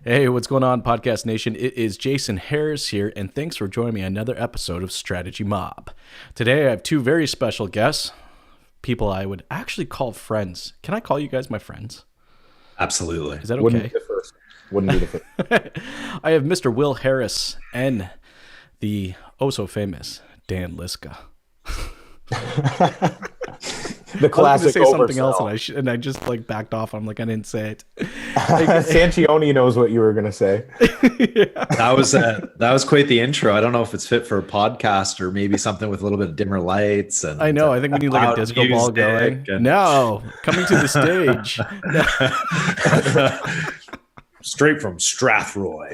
Hey, what's going on, Podcast Nation? It is Jason Harris here, and thanks for joining me on another episode of Strategy Mob. Today, I have two very special guests, people I would actually call friends. Can I call you guys my friends? Absolutely. Is that okay? Wouldn't be the first. Wouldn't be the first. I have Mr. Will Harris and the oh-so-famous Dan Liska. The classic I was going to say something oversell. else, and I just like backed off. I'm like, I didn't say it. Sanchioni knows what you were going to say. That was quite the intro. I don't know if it's fit for a podcast or maybe something with a little bit of dimmer lights. And I know. I think we need like a loud disco ball music going. and- No, coming to the stage. Straight from Strathroy.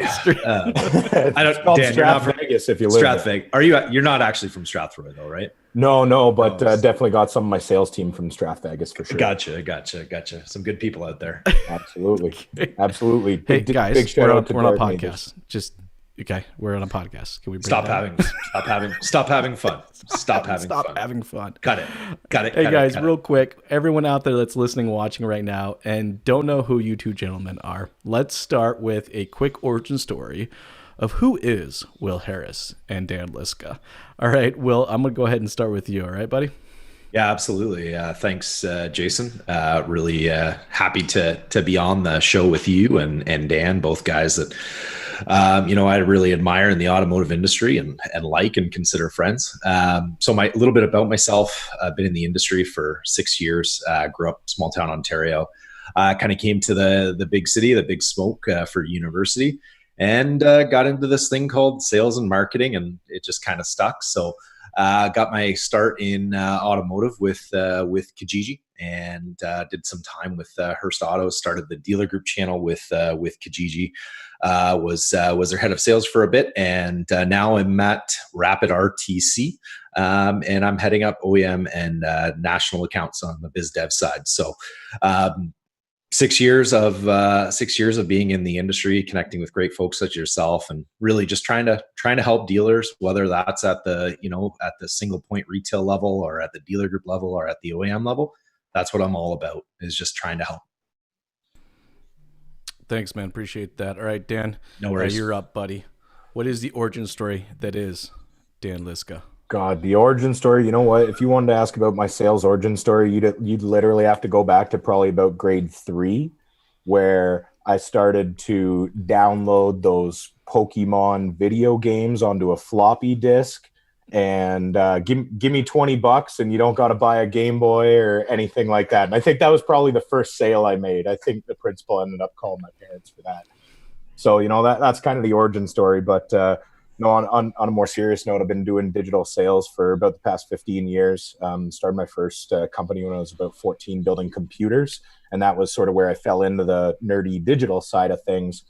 I don't- called Dan, you're not from Vegas if you live there. Strathvig. You're not actually from Strathroy though, right? No, but No. definitely got some of my sales team from Vegas for sure. Gotcha. Some good people out there. Absolutely. Hey Big guys, shout out to we're on a Dark podcast. Neighbors. Just okay, we're on a podcast. Can we bring Stop it down? having fun. Stop having fun. Got it. Hey guys, real quick, everyone out there that's listening, watching right now, and don't know who you two gentlemen are, let's start with a quick origin story of who is Will Harris and Dan Liska. All right, Will, I'm gonna go ahead and start with you. All right, buddy. Yeah, absolutely. Thanks, Jason. Really happy to be on the show with you and Dan, both guys that I really admire in the automotive industry and like and consider friends. So a little bit about myself. I've been in the industry for 6 years. Grew up small town Ontario. Kind of came to the big city, the big smoke for university, and got into this thing called sales and marketing, and it just kind of stuck. So got my start in automotive with Kijiji, and did some time with Hearst Auto. Started the dealer group channel with Kijiji. Was their head of sales for a bit, and now I'm at Rapid RTC, and I'm heading up OEM and national accounts on the biz dev side. So. 6 years of being in the industry, connecting with great folks such as yourself, and really just trying to help dealers, whether that's at the single point retail level or at the dealer group level or at the OEM level. That's what I'm all about, is just trying to help. Thanks, man. Appreciate that. All right, Dan. No worries. You're up, buddy. What is the origin story that is Dan Liska? God, the origin story. You know what? If you wanted to ask about my sales origin story, you'd literally have to go back to probably about grade 3, where I started to download those Pokemon video games onto a floppy disk, and give me $20 and you don't got to buy a Game Boy or anything like that. And I think that was probably the first sale I made. I think the principal ended up calling my parents for that. So that's kind of the origin story, but. No, on a more serious note, I've been doing digital sales for about the past 15 years. Started my first company when I was about 14, building computers. And that was sort of where I fell into the nerdy digital side of things.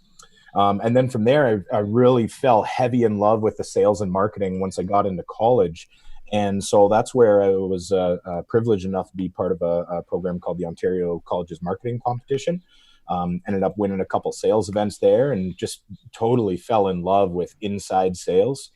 And then from there, I really fell heavy in love with the sales and marketing once I got into college. And so that's where I was privileged enough to be part of a program called the Ontario Colleges Marketing Competition. Ended up winning a couple sales events there, and just totally fell in love with inside sales.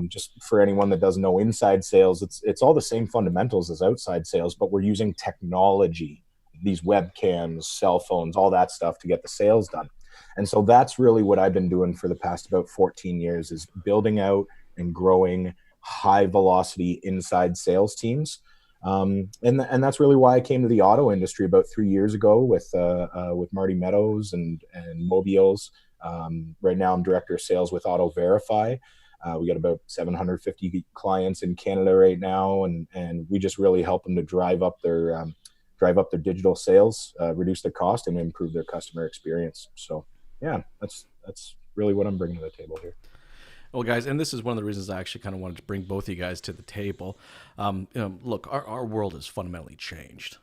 Just for anyone that doesn't know inside sales, it's all the same fundamentals as outside sales, but we're using technology, these webcams, cell phones, all that stuff to get the sales done. And so that's really what I've been doing for the past about 14 years, is building out and growing high velocity inside sales teams. And that's really why I came to the auto industry about 3 years ago with Marty Meadows and Mobiles. Right now I'm director of sales with Autoverify. We got about 750 clients in Canada right now, and we just really help them to drive up their digital sales, reduce their cost, and improve their customer experience. So yeah, that's really what I'm bringing to the table here. Well, guys, and this is one of the reasons I actually kind of wanted to bring both of you guys to the table. Look, our world has fundamentally changed.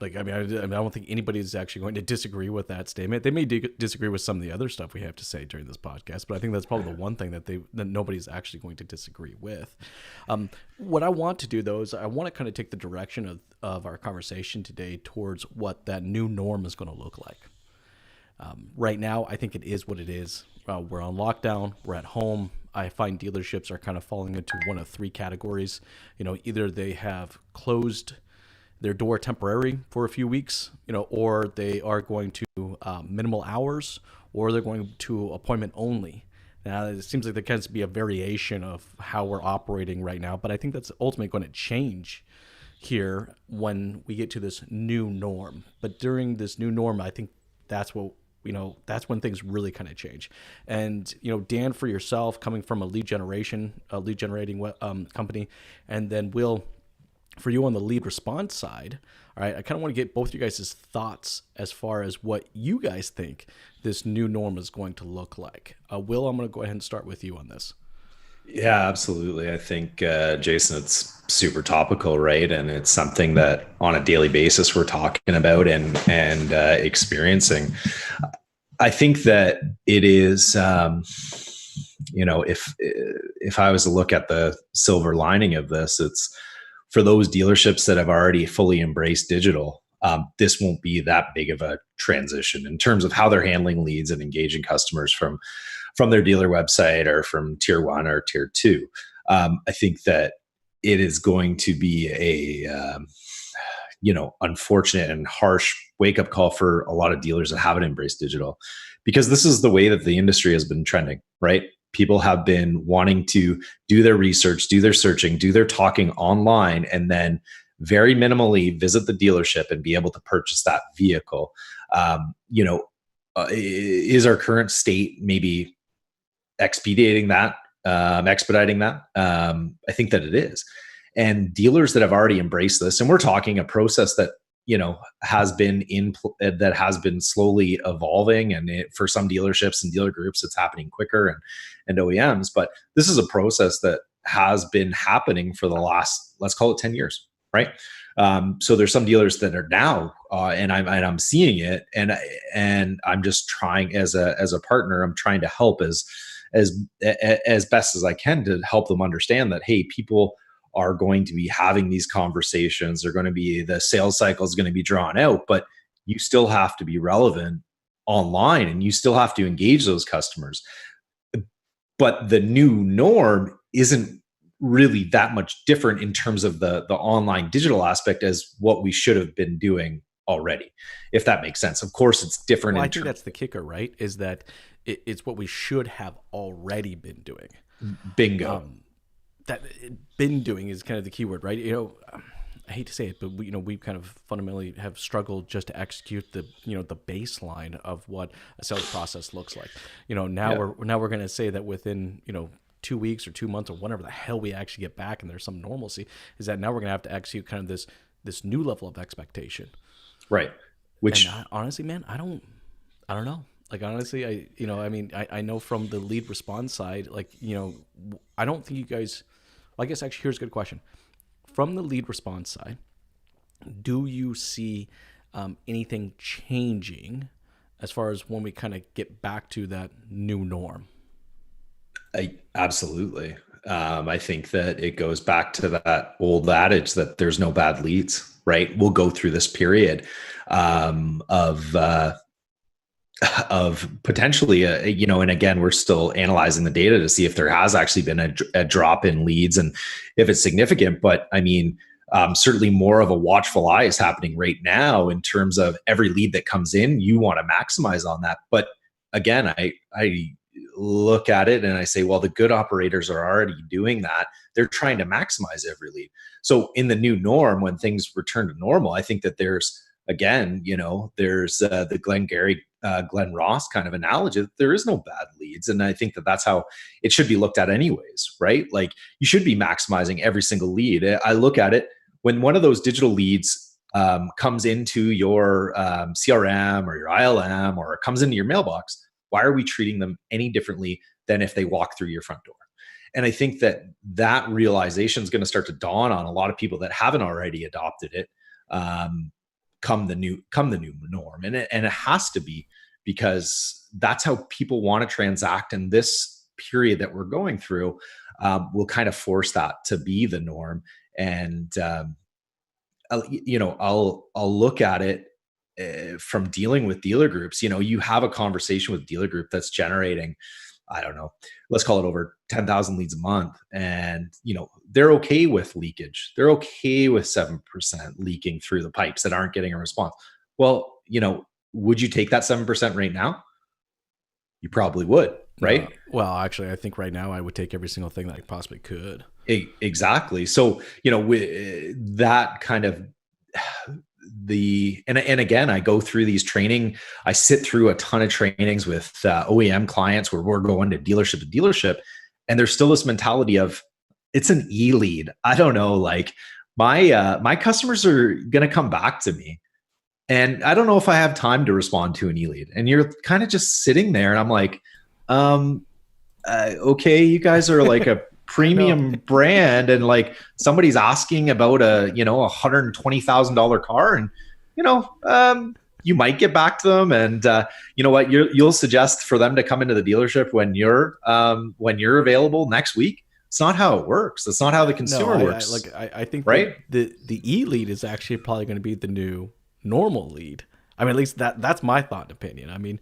Like, I don't think anybody is actually going to disagree with that statement. They may disagree with some of the other stuff we have to say during this podcast, but I think that's probably the one thing that nobody's actually going to disagree with. What I want to do, though, is I want to kind of take the direction of our conversation today towards what that new norm is going to look like. Right now, I think it is what it is. We're on lockdown. We're at home. I find dealerships are kind of falling into one of three categories. Either they have closed their door temporary for a few weeks, or they are going to minimal hours, or they're going to appointment only. Now, it seems like there tends to be a variation of how we're operating right now, but I think that's ultimately going to change here when we get to this new norm. But during this new norm, I think that's what, that's when things really kind of change. And, Dan, for yourself, coming from a lead generating company, and then Will, for you on the lead response side, all right, I kind of want to get both you guys' thoughts as far as what you guys think this new norm is going to look like. Will, I'm going to go ahead and start with you on this. Yeah, absolutely. I think, Jason, it's super topical, right? And it's something that on a daily basis we're talking about and experiencing. I think that it is, if I was to look at the silver lining of this, it's for those dealerships that have already fully embraced digital. This won't be that big of a transition in terms of how they're handling leads and engaging customers from their dealer website or from tier 1 or tier 2. I think that it is going to be a unfortunate and harsh wake up call for a lot of dealers that haven't embraced digital, because this is the way that the industry has been trending, right? People have been wanting to do their research, do their searching, do their talking online, and then very minimally visit the dealership and be able to purchase that vehicle. Is our current state maybe expediting that, expediting that? I think that it is. And dealers that have already embraced this, and we're talking a process that has been slowly evolving, and for some dealerships and dealer groups it's happening quicker, and OEMs, but this is a process that has been happening for the last, let's call it 10 years, right? So there's some dealers that are now, and I'm seeing it, and I'm just trying as a partner, I'm trying to help as best as I can to help them understand that, hey, people are going to be having these conversations. They're going to be, the sales cycle is going to be drawn out, but you still have to be relevant online and you still have to engage those customers. But the new norm isn't really that much different in terms of the online digital aspect as what we should have been doing already, if that makes sense. Of course, it's different. Well, I think that's the kicker, right? Is that it's what we should have already been doing. Bingo. That been doing is kind of the key word, right? I hate to say it, but we kind of fundamentally have struggled just to execute the baseline of what a sales process looks like. We're going to say that within 2 weeks or 2 months or whatever the hell we actually get back, and there's some normalcy, is that now we're going to have to execute kind of this new level of expectation, right? Which, honestly, man, I don't know. Like, honestly, I know from the lead response side, I don't think you guys, I guess actually here's a good question. From the lead response side, do you see anything changing as far as when we kind of get back to that new norm? Absolutely. I think that it goes back to that old adage that there's no bad leads, right? We'll go through this period of potentially, and again, we're still analyzing the data to see if there has actually been a drop in leads and if it's significant. But I mean, certainly more of a watchful eye is happening right now in terms of every lead that comes in, you want to maximize on that. But again, I look at it and I say, well, the good operators are already doing that. They're trying to maximize every lead. So in the new norm, when things return to normal, I think that there's, again, there's the Glenn Ross kind of analogy that there is no bad leads. And I think that that's how it should be looked at anyways, right? Like, you should be maximizing every single lead. I look at it when one of those digital leads comes into your CRM or your ILM or comes into your mailbox. Why are we treating them any differently than if they walk through your front door? And I think that realization is going to start to dawn on a lot of people that haven't already adopted it. Come the new norm, and it has to be, because that's how people want to transact. And this period that we're going through will kind of force that to be the norm. And I'll look at it from dealing with dealer groups. You have a conversation with dealer group that's generating, I don't know, let's call it over 10,000 leads a month, and they're okay with leakage. They're okay with 7% leaking through the pipes that aren't getting a response. Well, would you take that 7% right now? You probably would, right? Well, actually, I think right now I would take every single thing that I possibly could. Exactly. So, with that kind of and again, I go through these training. I sit through a ton of trainings with OEM clients where we're going to dealership, and there's still this mentality of it's an e-lead. I don't know, like my customers are going to come back to me, and I don't know if I have time to respond to an e-lead. And you're kind of just sitting there, and I'm like, okay, you guys are like a premium brand, and like somebody's asking about a $120,000 car, and you might get back to them, and you know what, you'll suggest for them to come into the dealership when you're available next week. It's not how it works. That's not how the consumer works. I think right. The e-lead is actually probably going to be the new normal lead. I mean, at least that's my thought and opinion. I mean,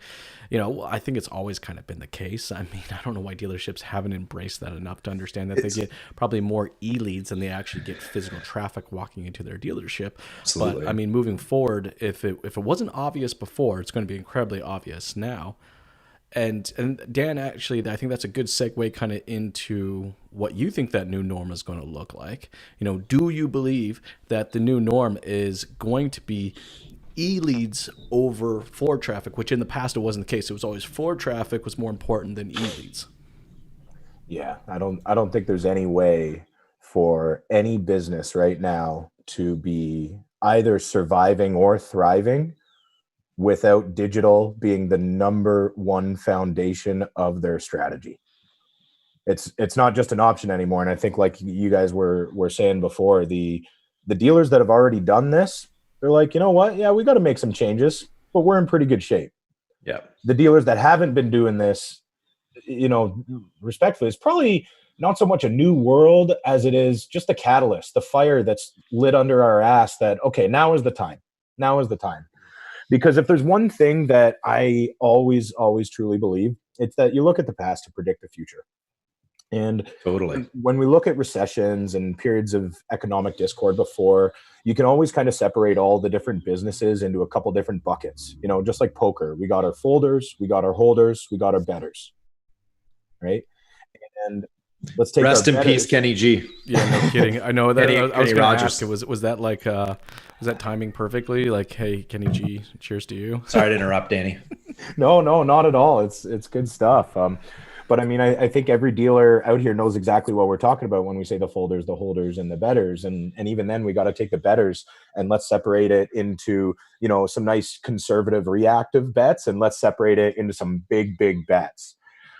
I think it's always kind of been the case. I mean, I don't know why dealerships haven't embraced that enough to understand that they get probably more e-leads than they actually get physical traffic walking into their dealership. Absolutely. But I mean, moving forward, if it wasn't obvious before, it's going to be incredibly obvious now. And Dan, actually, I think that's a good segue kind of into what you think that new norm is going to look like. Do you believe that the new norm is going to be e-leads over floor traffic, which in the past it wasn't the case? It was always floor traffic was more important than e-leads. Yeah, I don't think there's any way for any business right now to be either surviving or thriving without digital being the number one foundation of their strategy. It's not just an option anymore. And I think, like you guys were saying before, the dealers that have already done this, they're like, you know what? Yeah, we got to make some changes, but we're in pretty good shape. Yeah. The dealers that haven't been doing this, respectfully, it's probably not so much a new world as it is just a catalyst, the fire that's lit under our ass that, okay, now is the time. Now is the time. Because if there's one thing that I always truly believe, it's that you look at the past to predict the future. And totally, when we look at recessions and periods of economic discord before, you can always kind of separate all the different businesses into a couple different buckets. Just like poker, we got our folders, we got our holders, we got our bettors, right? And let's take rest in bettors. peace, Kenny G. Yeah, no kidding. I know that. Kenny, I was going to ask, Rogers. was that like was that timing perfectly? Like, hey, Kenny G, cheers to you. Sorry to interrupt, Danny. No, not at all. It's good stuff. But I mean, I think every dealer out here knows exactly what we're talking about when we say the folders, the holders, and the bettors. And even then, we got to take the bettors and let's separate it into, some nice conservative reactive bets, and let's separate it into some big bets.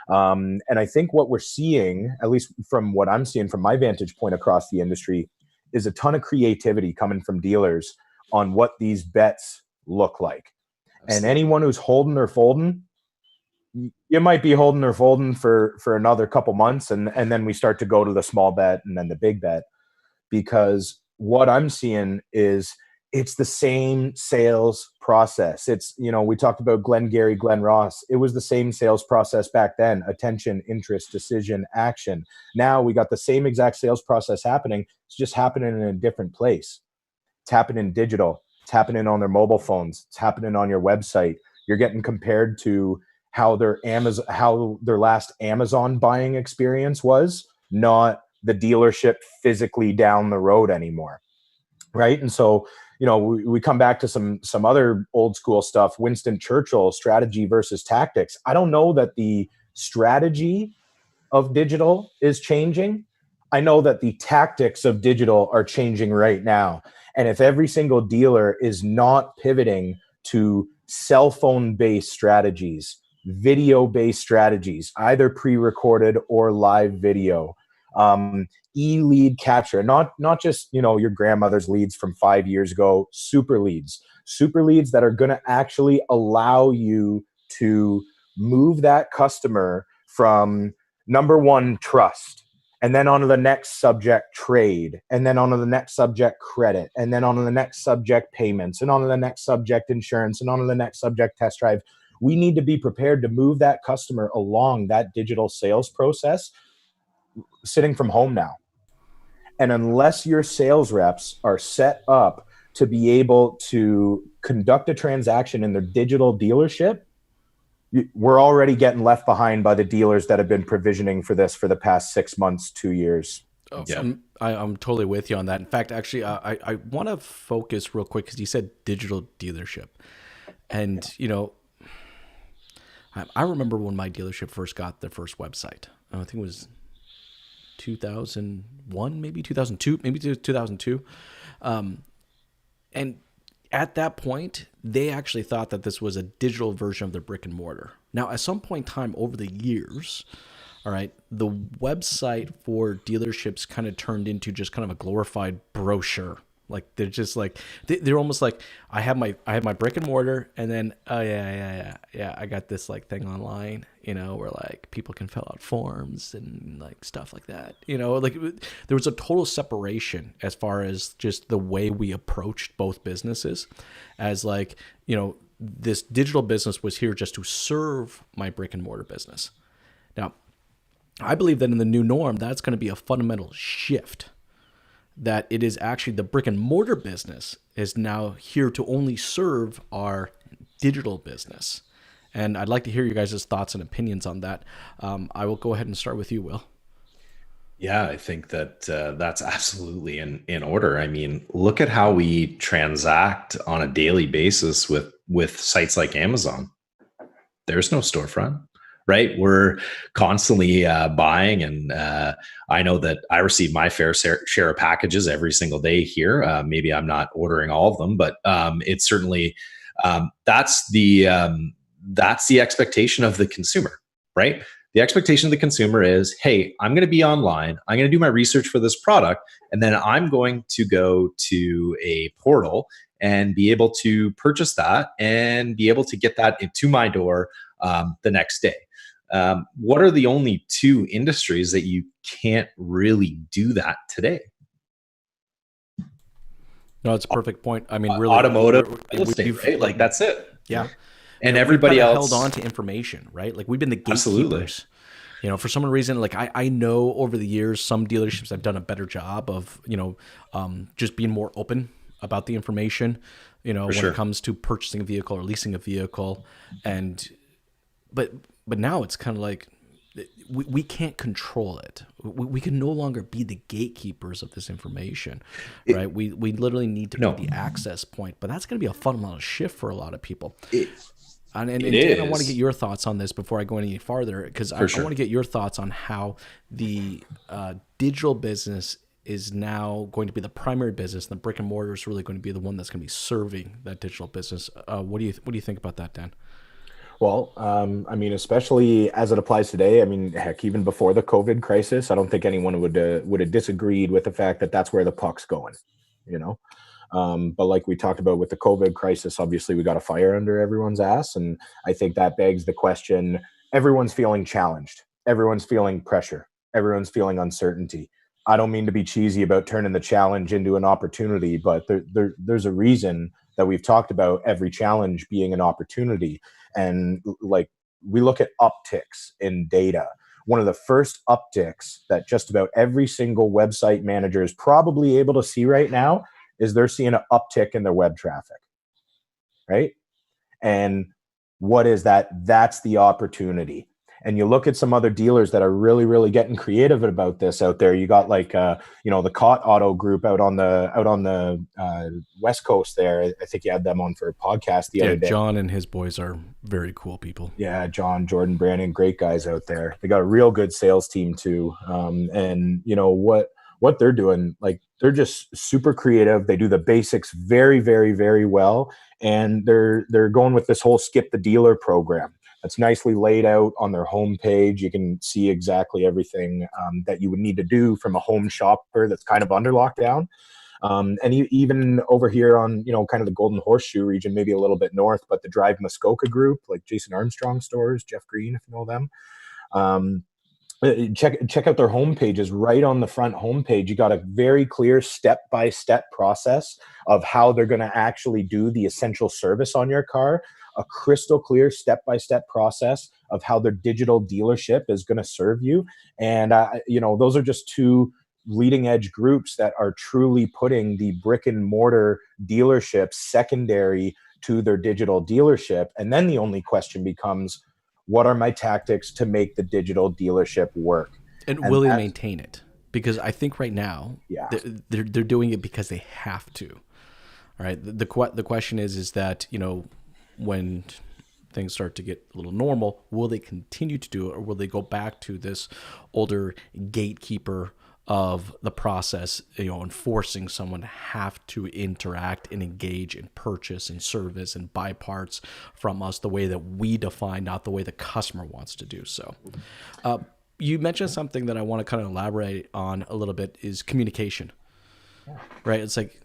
And I think what we're seeing, at least from what I'm seeing from my vantage point across the industry, is a ton of creativity coming from dealers on what these bets look like. Absolutely. And anyone who's holding or folding, you might be holding or folding for another couple months, and then we start to go to the small bet and then the big bet, because what I'm seeing is it's the same sales process. It's, we talked about Glengarry, Glen Ross. It was the same sales process back then: attention, interest, decision, action. Now we got the same exact sales process happening. It's just happening in a different place. It's happening digital. It's happening on their mobile phones. It's happening on your website. You're getting compared to how their last Amazon buying experience was, not the dealership physically down the road anymore, right? And so, we come back to some other old school stuff. Winston Churchill, strategy versus tactics. I don't know that the strategy of digital is changing. I know that the tactics of digital are changing right now. And if every single dealer is not pivoting to cell phone-based strategies, video-based strategies, either pre-recorded or live video, e-lead capture, not just, your grandmother's leads from 5 years ago, super leads that are going to actually allow you to move that customer from number one, trust, and then onto the next subject, trade, and then onto the next subject, credit, and then onto the next subject, payments, and onto the next subject, insurance, and onto the next subject, test drive. We need to be prepared to move that customer along that digital sales process sitting from home now. And unless your sales reps are set up to be able to conduct a transaction in their digital dealership, we're already getting left behind by the dealers that have been provisioning for this for the past 6 months, 2 years. Oh, yeah. I'm totally with you on that. In fact, actually, I want to focus real quick because you said digital dealership. And, you know, I remember when my dealership first got their first website. I think it was 2001, maybe 2002, maybe 2002. And at that point, they actually thought that this was a digital version of their brick and mortar. Now, at some point in time over the years, all right, the website for dealerships kind of turned into just kind of a glorified brochure. Like they're just like they're almost like I have my brick and mortar, and then I got this like thing online, you know, where like people can fill out forms and like stuff like that, you know, like there was a total separation as far as just the way we approached both businesses, as like, you know, this digital business was here just to serve my brick and mortar business. Now, I believe that in the new norm, that's going to be a fundamental shift. That it is actually the brick and mortar business is now here to only serve our digital business. And I'd like to hear you guys' thoughts and opinions on that. I will go ahead and start with you, Will. Yeah, I think that that's absolutely in order. I mean, look at how we transact on a daily basis with sites like Amazon. There's no storefront. Right. We're constantly buying. And I know that I receive my fair share of packages every single day here. Maybe I'm not ordering all of them, but it's certainly that's the expectation of the consumer. Right. The expectation of the consumer is, hey, I'm going to be online. I'm going to do my research for this product. And then I'm going to go to a portal and be able to purchase that and be able to get that into my door the next day. What are the only two industries that you can't really do that today? No, it's a perfect point. I mean, really, automotive, real estate, right? Like that's it. Yeah. And everybody else held on to information, right? Like we've been the gatekeepers. Absolutely. You know, for some reason, like I know over the years, some dealerships have done a better job of, you know, just being more open about the information, you know, when it comes to purchasing a vehicle or leasing a vehicle. But now it's kind of like we can't control it. We can no longer be the gatekeepers of this information, right? We literally need to be the access point. But that's going to be a fundamental shift for a lot of people. And Dan, I want to get your thoughts on this before I go any farther, because I want to get your thoughts on how the digital business is now going to be the primary business, and the brick and mortar is really going to be the one that's going to be serving that digital business. What do you think about that, Dan? Well, I mean, especially as it applies today, I mean, heck, even before the COVID crisis, I don't think anyone would have disagreed with the fact that that's where the puck's going, you know? But like we talked about with the COVID crisis, obviously we got a fire under everyone's ass. And I think that begs the question, everyone's feeling challenged. Everyone's feeling pressure. Everyone's feeling uncertainty. I don't mean to be cheesy about turning the challenge into an opportunity, but there's a reason that we've talked about every challenge being an opportunity. And like we look at upticks in data. One of the first upticks that just about every single website manager is probably able to see right now is they're seeing an uptick in their web traffic, right? And what is that? That's the opportunity. And you look at some other dealers that are really, really getting creative about this out there. You got like, you know, the Cott Auto Group out on the West Coast there. I think you had them on for a podcast the other day. John and his boys are very cool people. Yeah, John, Jordan, Brandon, great guys out there. They got a real good sales team too. And you know what they're doing, like they're just super creative. They do the basics very, very, very well. And they're going with this whole skip the dealer program. It's nicely laid out on their homepage. You can see exactly everything that you would need to do from a home shopper that's kind of under lockdown. And even over here on, you know, kind of the Golden Horseshoe region, maybe a little bit north, but the Drive Muskoka group, like Jason Armstrong stores, Jeff Green, if you know them. Check out their homepages. Right on the front homepage, you got a very clear step-by-step process of how they're going to actually do the essential service on your car. a crystal clear step-by-step process of how their digital dealership is going to serve you. And, those are just two leading edge groups that are truly putting the brick and mortar dealership secondary to their digital dealership. And then the only question becomes, what are my tactics to make the digital delership work? And will they maintain it? Because I think right now they're doing it because they have to. All right. The question is that, when things start to get a little normal, will they continue to do it, or will they go back to this older gatekeeper of the process, enforcing someone to have to interact and engage and purchase and service and buy parts from us the way that we define, not the way the customer wants to do so. You mentioned something that I want to kind of elaborate on a little bit is communication, right? It's like,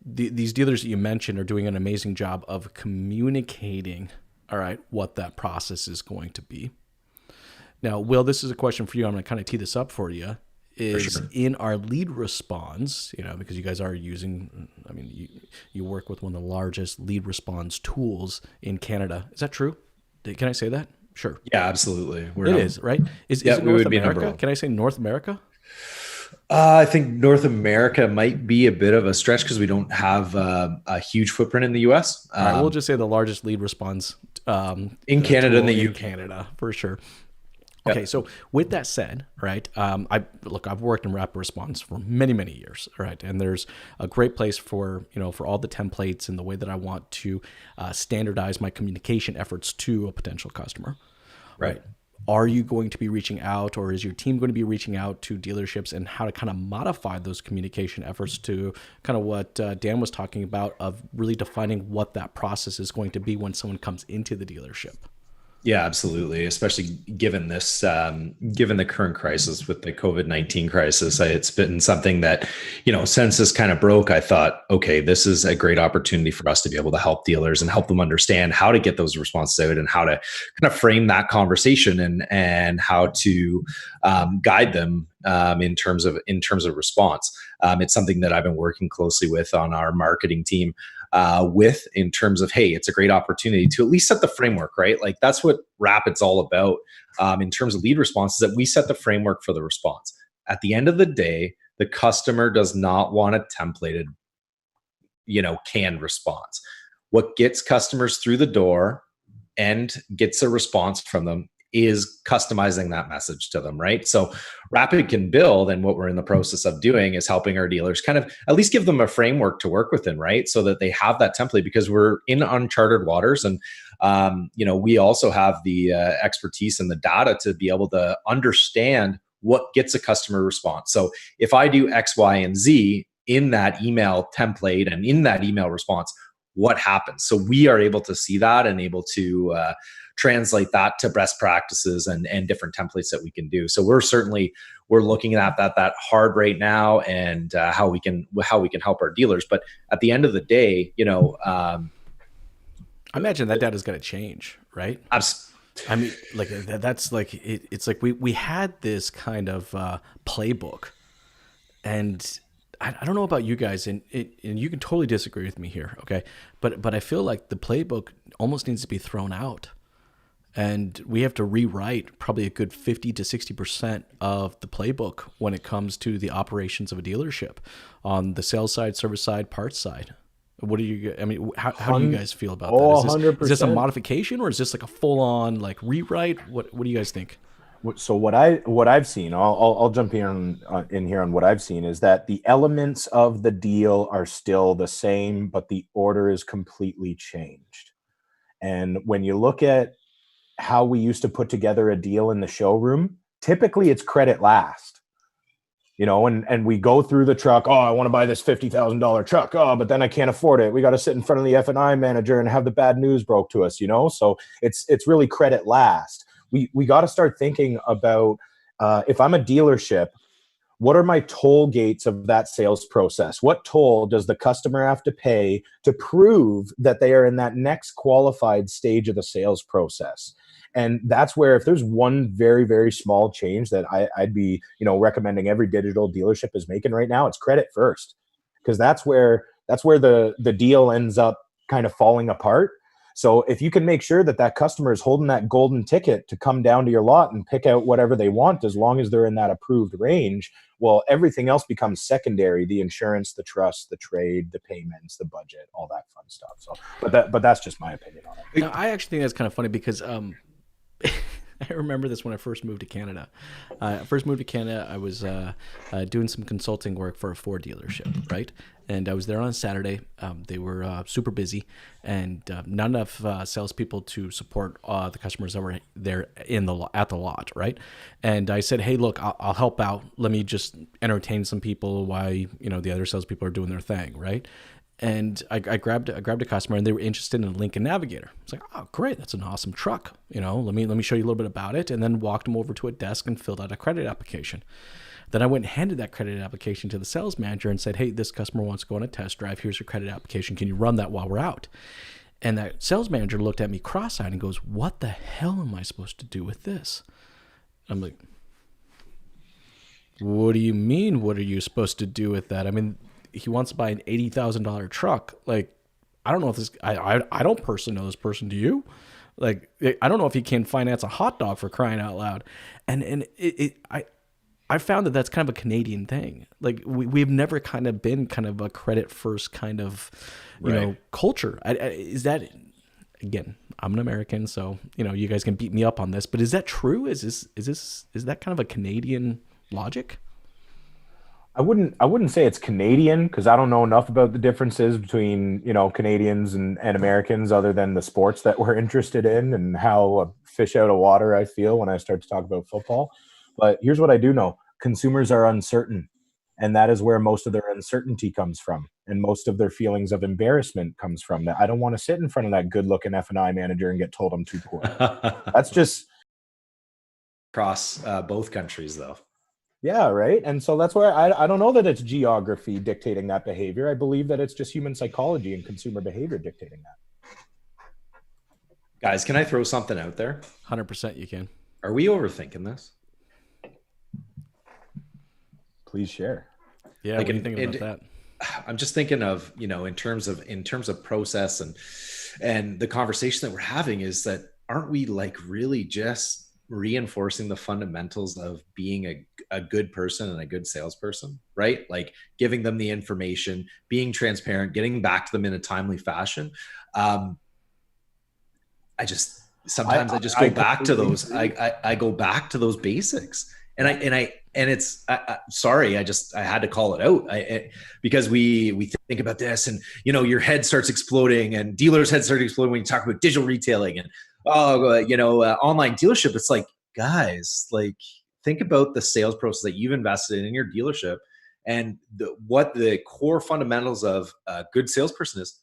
these dealers that you mentioned are doing an amazing job of communicating, all right, what that process is going to be. Now, Will, this is a question for you. I'm going to kind of tee this up for you. In our lead response, because you guys are using, you work with one of the largest lead response tools in Canada. Is that true? Can I say that? Sure. Yeah, absolutely. It is, right? Is it North America? Can I say North America? I think North America might be a bit of a stretch because we don't have a huge footprint in the U.S. All right, we'll just say the largest lead response in Canada and the UK. Canada, for sure. Okay, so with that said, right, I've worked in rapid response for many, many years, right, and there's a great place for all the templates and the way that I want to standardize my communication efforts to a potential customer, right? Are you going to be reaching out, or is your team going to be reaching out to dealerships, and how to kind of modify those communication efforts to kind of what Dan was talking about, of really defining what that process is going to be when someone comes into the dealership? Yeah, absolutely. Especially given this, given the current crisis with the COVID-19 crisis, it's been something that, since this kind of broke, I thought, okay, this is a great opportunity for us to be able to help dealers and help them understand how to get those responses out and how to kind of frame that conversation and how to guide them in terms of response. It's something that I've been working closely with on our marketing team. In terms of, hey, it's a great opportunity to at least set the framework, right? Like that's what Rapid's all about in terms of lead response, is that we set the framework for the response. At the end of the day, the customer does not want a templated, canned response. What gets customers through the door and gets a response from them is customizing that message to them, right? So Rapid can build, and what we're in the process of doing is helping our dealers kind of at least give them a framework to work within, right? So that they have that template, because we're in uncharted waters, and we also have the expertise and the data to be able to understand what gets a customer response. So if I do X, Y, and Z in that email template and in that email response, what happens? So we are able to see that and able to translate that to best practices and different templates that we can do. So we're looking at that hard right now, and how we can help our dealers. But at the end of the day, I imagine that data is going to change, right? Like that's like it's like we had this kind of playbook, and I don't know about you guys, and you can totally disagree with me here, okay? But I feel like the playbook almost needs to be thrown out. And we have to rewrite probably a good 50 to 60% of the playbook when it comes to the operations of a dealership on the sales side, service side, parts side. What do you, how do you guys feel about that? Is this a modification, or is this like a full on like rewrite? What do you guys think? So what I've seen, I'll jump in here on what I've seen, is that the elements of the deal are still the same, but the order is completely changed. And when you look at how we used to put together a deal in the showroom, typically it's credit last, and we go through the truck. Oh, I want to buy this $50,000 truck. Oh, but then I can't afford it. We got to sit in front of the F&I manager and have the bad news broke to us, so it's really credit last. We got to start thinking about, if I'm a dealership, what are my toll gates of that sales process? What toll does the customer have to pay to prove that they are in that next qualified stage of the sales process? And that's where, if there's one very, very small change that I'd be, recommending every digital dealership is making right now, it's credit first, because that's where the deal ends up kind of falling apart. So if you can make sure that that customer is holding that golden ticket to come down to your lot and pick out whatever they want, as long as they're in that approved range, well, everything else becomes secondary: the insurance, the trust, the trade, the payments, the budget, all that fun stuff. So, but that's just my opinion on it. Now, I actually think that's kind of funny because I remember this when I first moved to Canada. I was doing some consulting work for a Ford dealership, right? And I was there on a Saturday. They were super busy, and not enough salespeople to support the customers that were there at the lot, right? And I said, "Hey, look, I'll help out. Let me just entertain some people while the other salespeople are doing their thing, right?" And I grabbed a customer, and they were interested in a Lincoln Navigator. I was like, "Oh, great, that's an awesome truck. Let me show you a little bit about it." And then walked them over to a desk and filled out a credit application. Then I went and handed that credit application to the sales manager and said, "Hey, this customer wants to go on a test drive. Here's your credit application. Can you run that while we're out?" And that sales manager looked at me cross-eyed and goes, "What the hell am I supposed to do with this?" I'm like, "What do you mean? What are you supposed to do with that?" I mean, he wants to buy an $80,000 truck. Like, I don't know if this, I don't personally know this person. Do you? Like, I don't know if he can finance a hot dog, for crying out loud. And I found that that's kind of a Canadian thing. Like, we've never kind of been kind of a credit first kind of, culture. Is that, again, I'm an American, so, you guys can beat me up on this, but is that true? Is that kind of a Canadian logic? I wouldn't say it's Canadian, because I don't know enough about the differences between, Canadians and Americans, other than the sports that we're interested in and how a fish out of water I feel when I start to talk about football. But here's what I do know: consumers are uncertain, and that is where most of their uncertainty comes from, and most of their feelings of embarrassment comes from. That I don't want to sit in front of that good-looking F&I manager and get told I'm too poor. That's just across both countries, though. Yeah, right. And so that's where I don't know that it's geography dictating that behavior. I believe that it's just human psychology and consumer behavior dictating that. Guys, can I throw something out there? 100% you can. Are we overthinking this? Please share. Yeah, what do you think about that? I'm just thinking of, in terms of process and the conversation that we're having, is that aren't we like really just reinforcing the fundamentals of being a good person and a good salesperson, right? Like giving them the information, being transparent, getting back to them in a timely fashion. I go back to those. I go back to those basics, and it's sorry, I had to call it out because we think about this, and your head starts exploding, and dealers' heads start exploding when you talk about digital retailing and online dealership. It's like, guys, like, think about the sales process that you've invested in your dealership, and what the core fundamentals of a good salesperson is.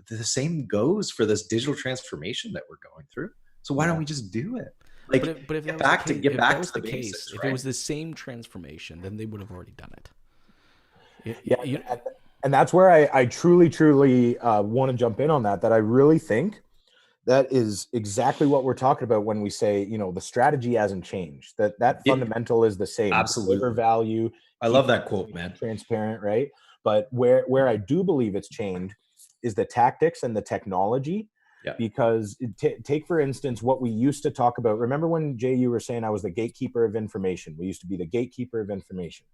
The same goes for this digital transformation that we're going through. So why don't we just do it? Like, but if get back to the case, basics, if right? it was the same transformation, then they would have already done it. And that's where I truly want to jump in on that. That I really think that is exactly what we're talking about when we say, the strategy hasn't changed. That fundamental is the same. Absolutely. Deliver value. I love that quote, man. Transparent, right? But where I do believe it's changed is the tactics and the technology. Yeah. Because take, for instance, what we used to talk about. Remember when, Jay, you were saying I was the gatekeeper of information? We used to be the gatekeeper of information.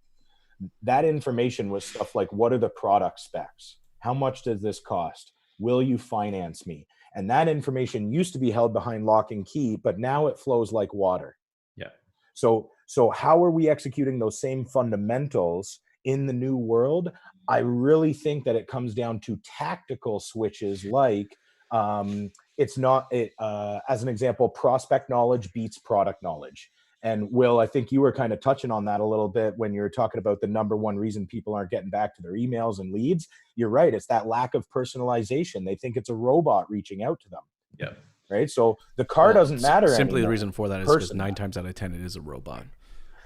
That information was stuff like, what are the product specs? How much does this cost? Will you finance me? And that information used to be held behind lock and key, but now it flows like water. Yeah. So how are we executing those same fundamentals in the new world? I really think that it comes down to tactical switches, like as an example, prospect knowledge beats product knowledge. And Will, I think you were kind of touching on that a little bit when you were talking about the number one reason people aren't getting back to their emails and leads. You're right. It's that lack of personalization. They think it's a robot reaching out to them. Yeah. Right. So the car doesn't matter Simply anymore. the reason for that is because 9 times out of 10 it is a robot.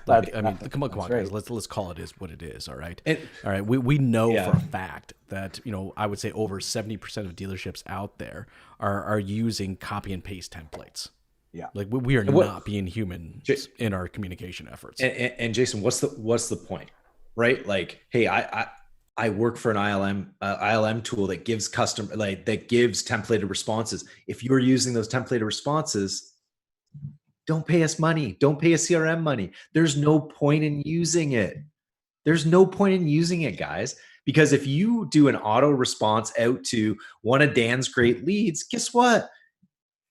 Like, come on, guys. Let's call it what it is. All right. All right. We know for a fact that, I would say over 70% of dealerships out there are using copy and paste templates. Yeah. Like we are not being human in our communication efforts. And Jason, what's the point, right? Like, hey, I work for an ILM tool that gives that gives templated responses. If you're using those templated responses, don't pay us money. Don't pay us CRM money. There's no point in using it. There's no point in using it, guys, because if you do an auto response out to one of Dan's great leads, guess what?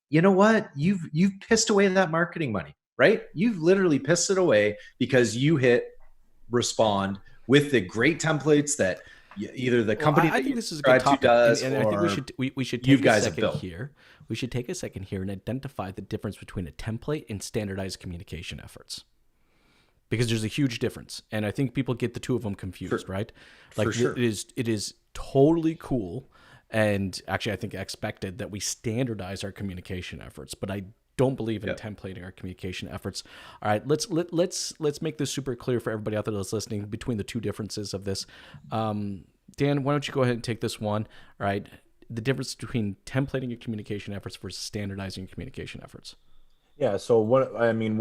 You know what? You've pissed away that marketing money, right? You've literally pissed it away because you hit respond with the great templates that either the company I think this is a good topic, and I think we should take a second here. We should take a second here and identify the difference between a template and standardized communication efforts, because there's a huge difference, and I think people get the two of them confused, right? Like, for sure. It is totally cool, and actually I think expected that we standardize our communication efforts, but I don't believe in templating our communication efforts. All right, let's make this super clear for everybody out there that's listening between the two differences of this. Dan, why don't you go ahead and take this one? All right, the difference between templating your communication efforts versus standardizing your communication efforts. Yeah. So one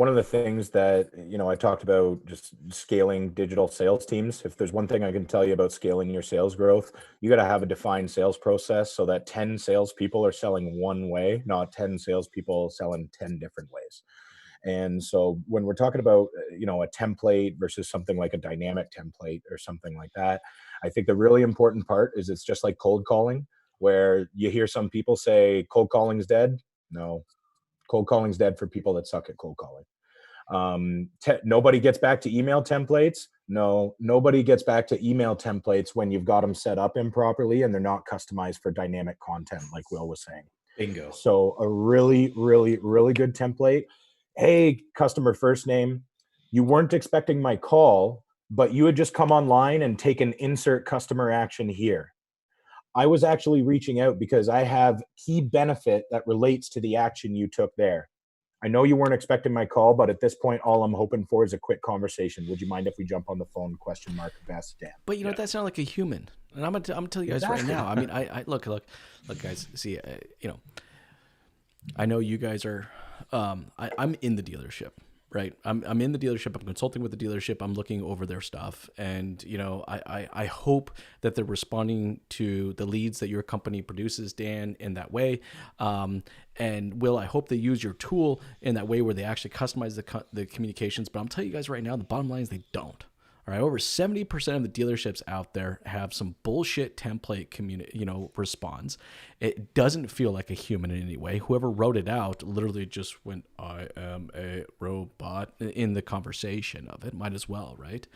of the things that, I talked about just scaling digital sales teams. If there's one thing I can tell you about scaling your sales growth, you got to have a defined sales process so that 10 salespeople are selling one way, not 10 salespeople selling 10 different ways. And so when we're talking about, a template versus something like a dynamic template or something like that, I think the really important part is it's just like cold calling, where you hear some people say cold calling's dead. No. Cold calling's dead for people that suck at cold calling. Nobody gets back to email templates. No, nobody gets back to email templates when you've got them set up improperly and they're not customized for dynamic content, like Will was saying. Bingo. So a really, really, really good template. Hey, customer first name, you weren't expecting my call, but you had just come online and taken insert customer action here. I was actually reaching out because I have key benefit that relates to the action you took there. I know you weren't expecting my call, but at this point, all I'm hoping for is a quick conversation. Would you mind if we jump on the phone? ? Ask Dan. But you know, that sounds like a human. And I'm gonna tell you guys right now. I mean, I look, guys. See, I know you guys are. I'm in the dealership. Right. I'm in the dealership. I'm consulting with the dealership. I'm looking over their stuff. And, I hope that they're responding to the leads that your company produces, Dan, in that way. And Will, I hope they use your tool in that way where they actually customize the communications. But I'm telling you guys right now, the bottom line is they don't. All right, over 70% of the dealerships out there have some bullshit template response. It doesn't feel like a human in any way. Whoever wrote it out literally just went, "I am a robot" in the conversation of it. Might as well, right?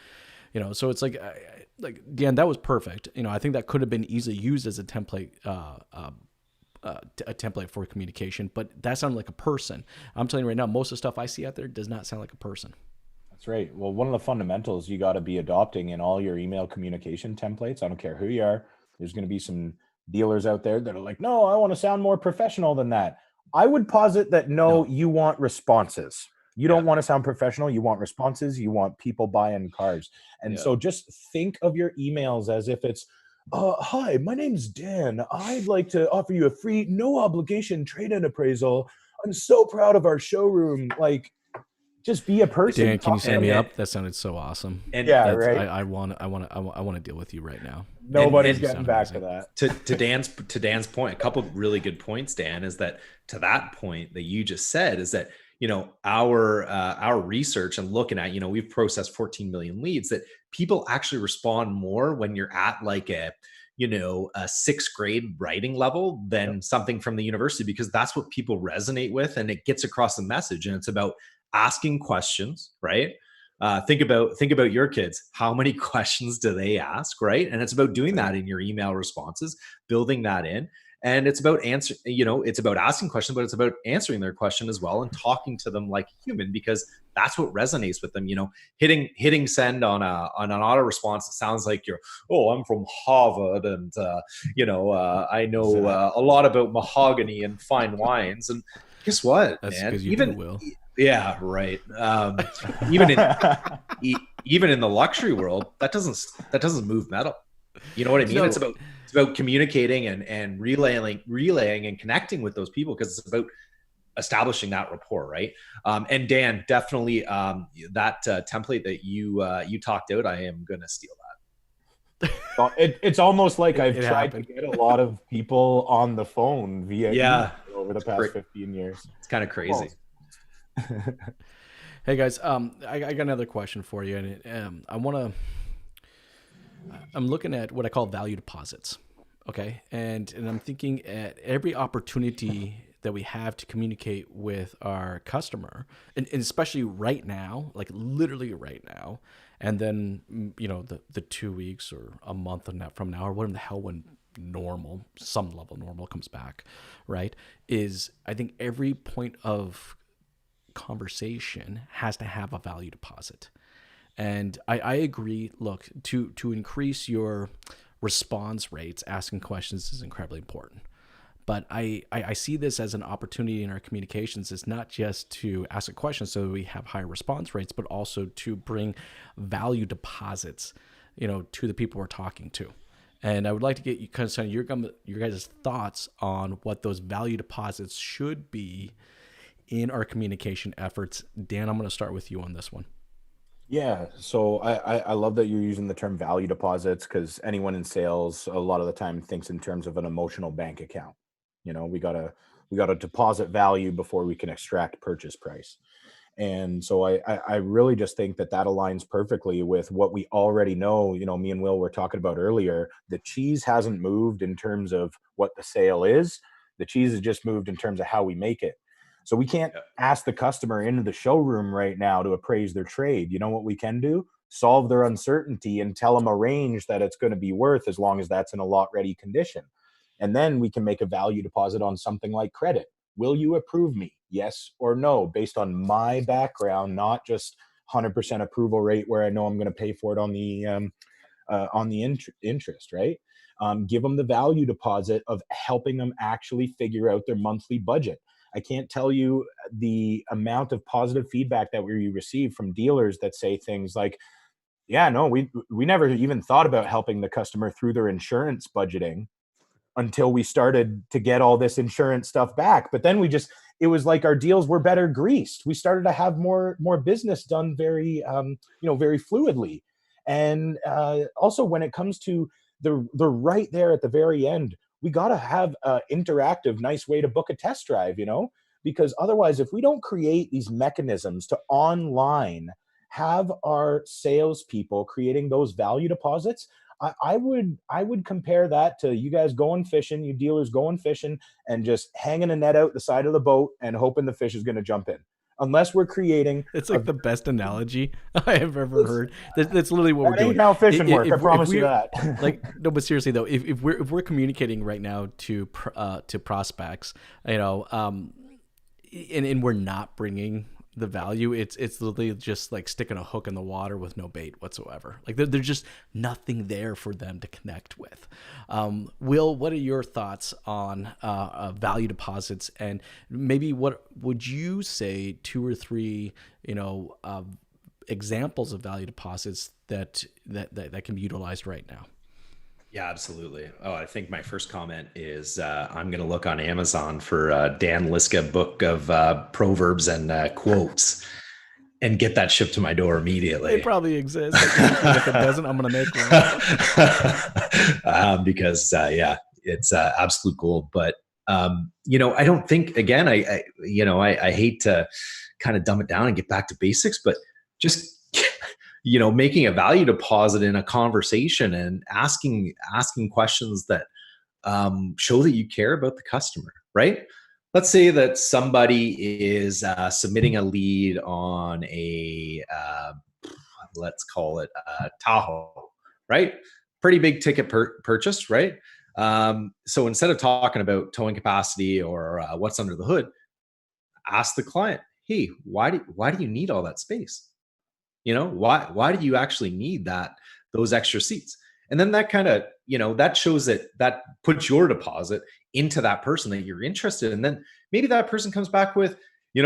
So it's like Dan, that was perfect. I think that could have been easily used as a template. A template for communication, but that sounded like a person. I'm telling you right now, most of the stuff I see out there does not sound like a person. That's right. Well, one of the fundamentals you got to be adopting in all your email communication templates, I don't care who you are, there's going to be some dealers out there that are like, no, I want to sound more professional than that. I would posit that no. You want responses. You don't want to sound professional. You want responses. You want people buying cars. And so just think of your emails as if it's, hi, my name's Dan. I'd like to offer you a free, no obligation trade-in appraisal. I'm so proud of our showroom. Just be a person. Dan, can you sign me up? That sounded so awesome. And right. I want to deal with you right now. Nobody's getting back to that. To Dan's point, a couple of really good points, Dan, is that to that point that you just said is that our research and looking at we've processed 14 million leads, that people actually respond more when you're at like a sixth grade writing level than something from the university, because that's what people resonate with, and it gets across the message. And it's about asking questions, right? Think about your kids. How many questions do they ask, right? And it's about doing that in your email responses, building that in. And it's about it's about asking questions, but it's about answering their question as well and talking to them like a human, because that's what resonates with them. Hitting send on an auto response, it sounds like you're, I'm from Harvard and I know a lot about mahogany and fine wines. And guess what, that's man? Even Will. Yeah, right. Even in the luxury world, that doesn't move metal. You know what I mean? No. It's about communicating and relaying and connecting with those people, because it's about establishing that rapport, right? And Dan, definitely that template that you talked out, I am gonna steal that. Well, it's almost like I've It tried to happened. get a lot of people on the phone via email Yeah, over the past 15 years. it's kind of crazy. Almost. Hey guys, I got another question for you, and I'm looking at what I call value deposits. Okay, and I'm thinking at every opportunity that we have to communicate with our customer, and especially right now, like literally right now, and then the 2 weeks or a month from now, or whatever the hell, when normal, some level normal comes back, right? Is I think every point of conversation has to have a value deposit. And I agree. Look, to increase your response rates, asking questions is incredibly important. But I see this as an opportunity in our communications. It's not just to ask a question so we have higher response rates, but also to bring value deposits, to the people we're talking to. And I would like to get you kind of your guys' thoughts on what those value deposits should be in our communication efforts. Dan, I'm going to start with you on this one. Yeah, so I love that you're using the term value deposits, because anyone in sales a lot of the time thinks in terms of an emotional bank account. We gotta deposit value before we can extract purchase price. And so I really just think that that aligns perfectly with what we already know. Me and Will were talking about earlier. The cheese hasn't moved in terms of what the sale is. The cheese has just moved in terms of how we make it. So we can't ask the customer into the showroom right now to appraise their trade. You know what we can do? Solve their uncertainty and tell them a range that it's going to be worth, as long as that's in a lot ready condition. And then we can make a value deposit on something like credit. Will you approve me? Yes or no, based on my background, not just 100% approval rate where I know I'm going to pay for it on the interest, right? Give them the value deposit of helping them actually figure out their monthly budget. I can't tell you the amount of positive feedback that we receive from dealers that say things like, "Yeah, no, we never even thought about helping the customer through their insurance budgeting until we started to get all this insurance stuff back." But then it was like our deals were better greased. We started to have more business done very fluidly. And also, when it comes to the right there at the very end, we got to have an interactive, nice way to book a test drive, because otherwise, if we don't create these mechanisms to online have our salespeople creating those value deposits, I would compare that to you guys going fishing, you dealers going fishing, and just hanging a net out the side of the boat and hoping the fish is going to jump in. Unless we're creating It's a like the best analogy I have ever heard. That's literally what we're that ain't doing. how fishing work. I If promise you we're that. like, no, but seriously though, if we're communicating right now to prospects, and we're not bringing the value, it's literally just like sticking a hook in the water with no bait whatsoever. Like there's just nothing there for them to connect with. Will, what are your thoughts on value deposits, and maybe what would you say two or three examples of value deposits that can be utilized right now? Yeah, absolutely. Oh, I think my first comment is I'm going to look on Amazon for Dan Liska book of proverbs and quotes and get that shipped to my door They immediately. probably exist, and if it doesn't, I'm gonna make one. Because yeah, it's absolute gold. But I don't think, again, I hate to kind of dumb it down and get back to basics, but just making a value deposit in a conversation and asking questions that show that you care about the customer, right? Let's say that somebody is submitting a lead on a let's call it Tahoe, right? Pretty big ticket purchase, right? So instead of talking about towing capacity or what's under the hood, ask the client, hey, why do you need all that space? Why do you actually need those extra seats? And then that kind of, that shows that puts your deposit into that person that you're interested in. And then maybe that person comes back with, I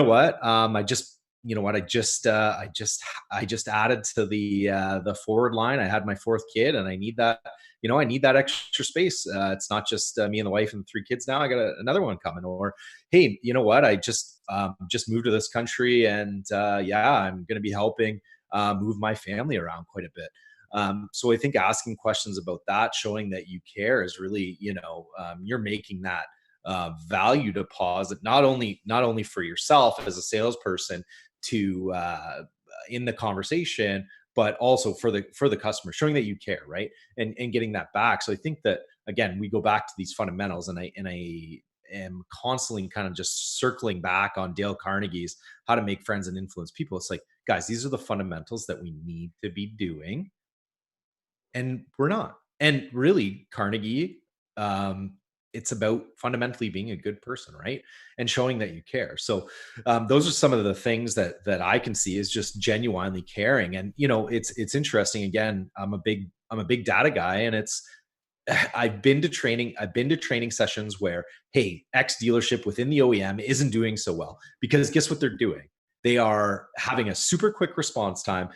just added to the forward line. I had my fourth kid and I need that extra space. It's not just me and the wife and 3 kids now. I got another one coming. Or, hey, I just moved to this country and I'm going to be helping move my family around quite a bit. So I think asking questions about that, showing that you care, is really, you're making that value deposit, not only for yourself as a salesperson to in the conversation, but also for the customer, showing that you care, right? And getting that back. So I think that, again, we go back to these fundamentals, and I am constantly kind of just circling back on Dale Carnegie's How to Make Friends and Influence People. It's like, guys, these are the fundamentals that we need to be doing, and we're not. And really, Carnegie, it's about fundamentally being a good person, right? And showing that you care. So those are some of the things that I can see is just genuinely caring. And it's interesting. Again, I'm a big data guy, and it's I've been to training sessions where, hey, X dealership within the OEM isn't doing so well, because guess what they're doing? They are having a super quick response time,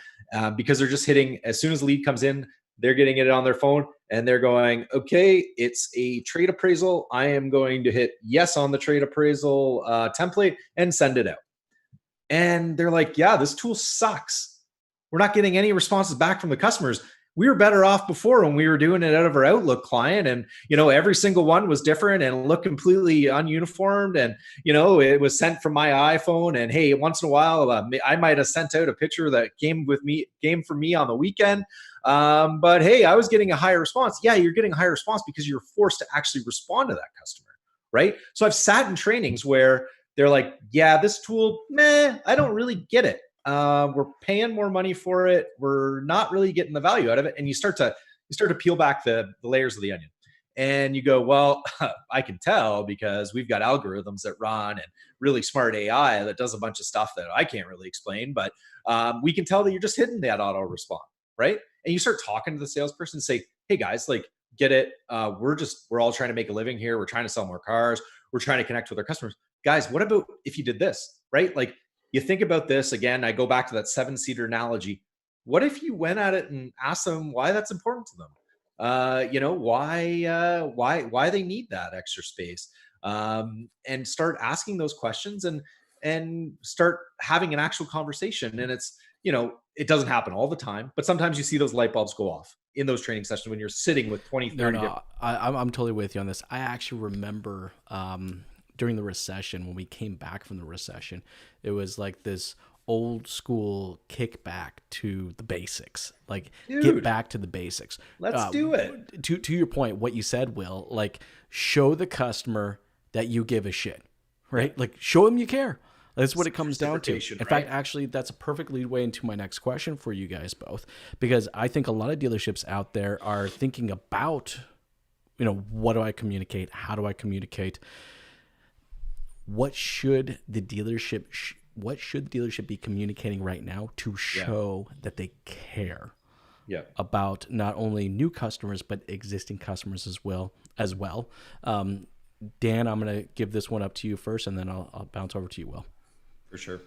because they're just hitting, as soon as the lead comes in, they're getting it on their phone, and they're going, okay, it's a trade appraisal. I am going to hit yes on the trade appraisal template and send it out. And they're like, yeah, this tool sucks. We're not getting any responses back from the customers. We were better off before when we were doing it out of our Outlook client, and every single one was different and looked completely ununiformed, and it was sent from my iPhone, and hey, once in a while I might have sent out a picture that came for me on the weekend, but hey, I was getting a higher response. Yeah, you're getting a higher response because you're forced to actually respond to that customer, right? So I've sat in trainings where they're like, yeah, this tool, I don't really get it. We're paying more money for it. We're not really getting the value out of it. And you start to peel back the layers of the onion, and you go, well, I can tell because we've got algorithms that run and really smart AI that does a bunch of stuff that I can't really explain, but we can tell that you're just hitting that auto respond, right? And you start talking to the salesperson and say, hey guys, like, get it. We're all trying to make a living here. We're trying to sell more cars. We're trying to connect with our customers. Guys, what about if you did this, right? Like, you think about this again, I go back to that 7-seater analogy. What if you went at it and asked them why that's important to them? Why they need that extra space, and start asking those questions, and start having an actual conversation. And it's, it doesn't happen all the time, but sometimes you see those light bulbs go off in those training sessions when you're sitting with 20, 30 different. I'm totally with you on this. I actually remember during the recession, when we came back from the recession, it was like this old school kickback to the basics. Like, get back to the basics. Let's do it. To your point, what you said, Will, like, show the customer that you give a shit, right? Yeah. Like, show them you care. That's what it comes down to. In fact, actually, that's a perfect lead way into my next question for you guys both, because I think a lot of dealerships out there are thinking about, what do I communicate? How do I communicate? What should the dealership be communicating right now to show that they care about not only new customers but existing customers as well? Dan, I'm going to give this one up to you first, and then I'll bounce over to you, Will. For sure.